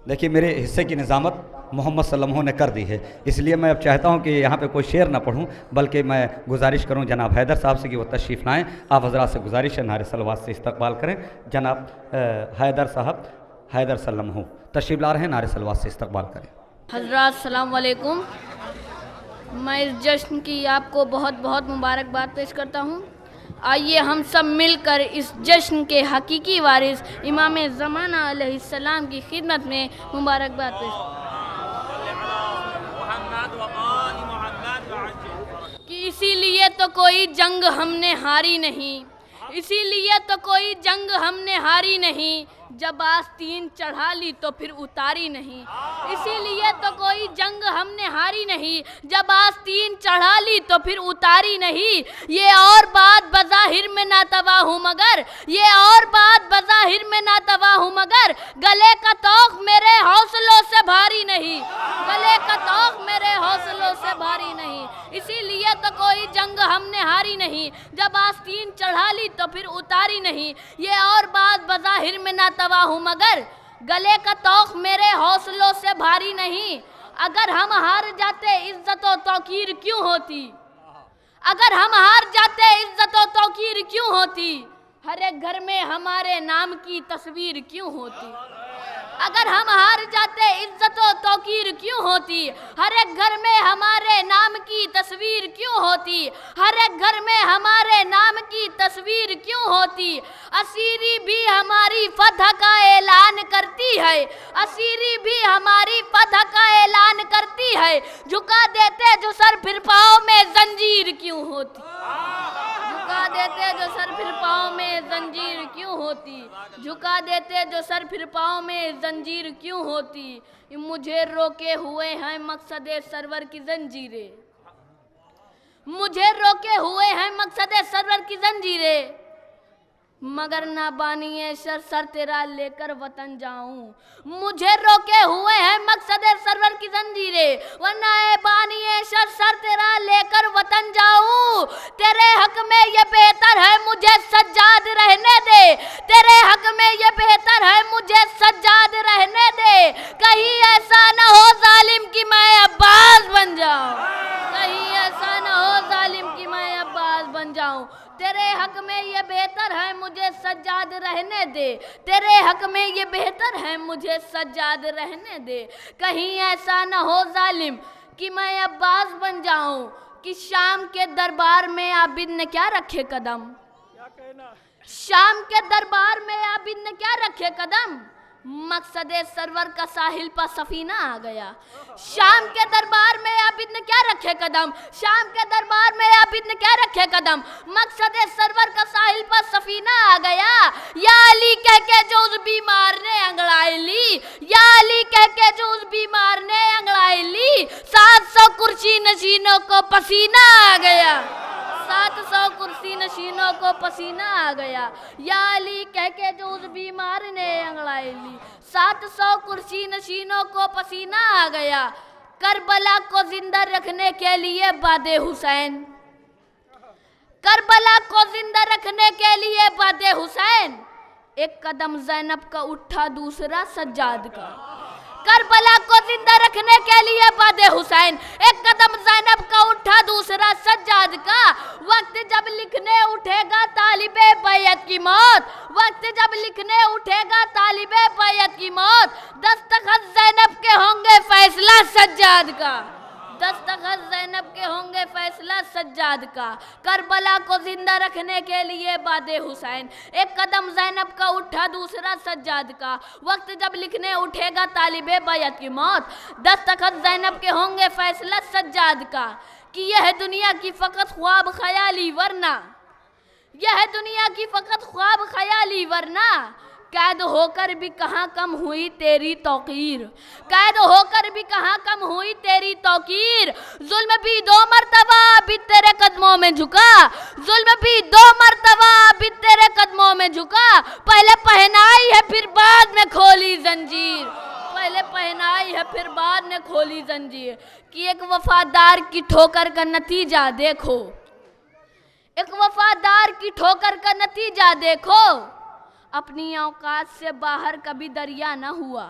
देखिए मेरे हिस्से की निज़ामत मोहम्मद सल्लल्लाहु ने कर दी है, इसलिए मैं अब चाहता हूं कि यहाँ पे कोई शेर ना पढ़ूं, बल्कि मैं गुजारिश करूं जनाब हैदर साहब से कि वो तशरीफ़ लाएँ। आप हज़रात से गुजारिश है नारे सलवात से इस्तकबाल करें। जनाब हैदर साहब हैदर सल्लल्लाहु तशरीफ़ ला रहे हैं, नारे सलवात से इस्तकबाल करें। हज़रात सलाम वालेकुम। मैं इस जश्न की आपको बहुत बहुत मुबारकबाद पेश करता हूँ। आइए हम सब मिलकर इस जश्न के हकीकी वारिस इमाम ज़माना अलैहिस्सलाम की खिदमत में मुबारकबाद पेश कि इसीलिए तो कोई जंग हमने हारी नहीं, इसीलिए तो कोई जंग हमने हारी नहीं, जब आस्तीन चढ़ा ली तो फिर उतारी नहीं। इसीलिए तो कोई जंग हमने हारी नहीं, जब आस्तीन चढ़ा ली तो फिर उतारी नहीं। ये और बात बज़ाहिर में नातवा हूँ मगर, ये और बात बज़ाहिर में नातवा हूँ मगर, गले का तौक मेरे हौसलों से भारी नहीं, गले का तौक मेरे हौसलों से भारी नहीं। इसीलिए तो कोई जंग हमने हारी नहीं, जब आस्तीन चढ़ा ली तो फिर उतारी नहीं। ये और बात बज़ाहिर में नातवा हूँ मगर, गले का तौक मेरे हौसलों से भारी नहीं। अगर हम हार जाते इज्जत व तौकीर क्यों होती, अगर हम हार जाते इज्जत व तौकीर क्यों होती, हर एक घर में हमारे नाम की तस्वीर क्यों होती। अगर हम हार जाते इज्जत व तौकीर क्यों होती, हर एक घर में हमारे नाम की तस्वीर क्यों होती, हर एक घर में हमारे नाम की तस्वीर क्यों होती। असीरी भी हमारी फतह का ऐलान करती है, असीरी भी हमारी फतह का ऐलान करती है, झुका देते जो सर फिर पाँव में जंजीर क्यों होती, झुका देते जो सर फिर पाँव में जंजीर क्यों होती, झुका देते जो सर फिर पाँव में जंजीर क्यों होती। मुझे रोके हुए हैं मकसदे सरवर की जंजीरें, मुझे रोके हुए हैं मकसदे सरवर की जंजीरें, मगर ना बानिए सर तेरा लेकर वतन जाऊं। मुझे रोके हुए हैं मकसदे सरवर की जंजीरें, वरना बानिए सर तेरा लेकर वतन जाऊं। तेरे हक में ये बेहतर है मुझे सज्जाद रहने दे, तेरे हक में ये बेहतर है मुझे सज्जाद रहने दे। कहीं ऐसा न हो जालिम कि मैं अब्बास बन जाऊं, कहीं ऐसा न हो जालिम कि मैं अब्बास बन जाऊं। तेरे हक में ये बेहतर है मुझे सज्जाद रहने दे, तेरे हक में ये बेहतर है मुझे सज्जाद रहने दे। कहीं ऐसा न हो जालिम कि मैं अब्बास बन जाऊं। कि शाम के दरबार में आबिद ने क्या रखे कदम, शाम के दरबार में आबिद ने क्या रखे कदम, मकसदे सरवर का साहिल पर सफीना आ गया। शाम के दरबार में आबिद ने क्या रखे कदम, शाम के दरबार में आबिद ने क्या रखे कदम, मकसदे सरवर का साहिल पर सफीना आ गया। या अली कह के जो उस बीमार ने अंगड़ाई ली, या अली कह के जो उस बीमार ने अंगड़ाई ली, 700 कुर्सी नशीनों को पसीना आ गया, 700 कुर्सी नशीनों को पसीना आ गया। या अली कह के जो उस बीमार ने अंगड़ाई ली, 700 कुर्सी नशीनों को पसीना आ गया। करबला को जिंदा रखने के लिए बादे हुसैन, करबला को जिंदा रखने के लिए बादे हुसैन, एक कदम ज़ैनब का उठा दूसरा सज्जाद का। करबला को जिंदा रखने के लिए बादे हुसैन, एक कदम ज़ैनब का उठा दूसरा सज्जाद का। वक्त जब लिखने उठेगा तालिबे बैयत की मौत, वक्त जब लिखने उठेगा तालिबे बैयत की मौत, दस्तखत ज़ैनब के होंगे फैसला सज्जाद का, दस्तखत ज़ैनब के होंगे फैसला सज्जाद का। करबला को जिंदा रखने के लिए बादे हुसैन, एक कदम ज़ैनब का उठा दूसरा सज्जाद का। वक्त जब लिखने उठेगा तालिबे बैयत की मौत, दस्तखत ज़ैनब के होंगे फैसला सज्जाद का। कि यह दुनिया की फ़कत ख्वाब ख़याली वरना, यह दुनिया की फ़कत ख्वाब ख़याली वरना, कैद होकर भी कहाँ कम हुई तेरी तौकीर, कैद होकर भी कहाँ कम हुई तेरी तौकीर। जुल्म भी 2 मरतबा भी तेरे कदमों में झुका, जुल्म भी 2 मरतबा भी तेरे कदमों में झुका। पहले पहनाई है फिर बाद में खोली जंजीर, पहले पहनाई है फिर बाद में खोली जंजीर। कि एक वफादार की ठोकर का नतीजा देखो, एक वफादार की ठोकर का नतीजा देखो, अपनी औकात से बाहर कभी दरिया न हुआ।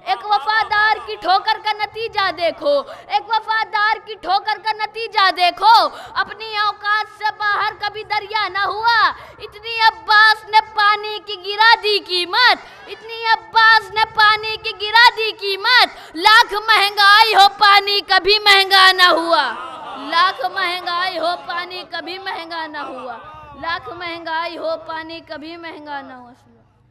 एक वफादार की ठोकर का नतीजा देखो, एक वफादार की ठोकर का नतीजा देखो। अपनी औकात से बाहर कभी दरिया ना हुआ, इतनी अब्बास ने पानी की गिरा दी कीमत, इतनी अब्बास ने पानी की गिरा दी कीमत। लाख महंगाई हो पानी कभी महंगा ना हुआ, लाख महंगाई हो पानी कभी महंगा ना हुआ, लाख महंगाई हो पानी कभी महंगा ना हुआ।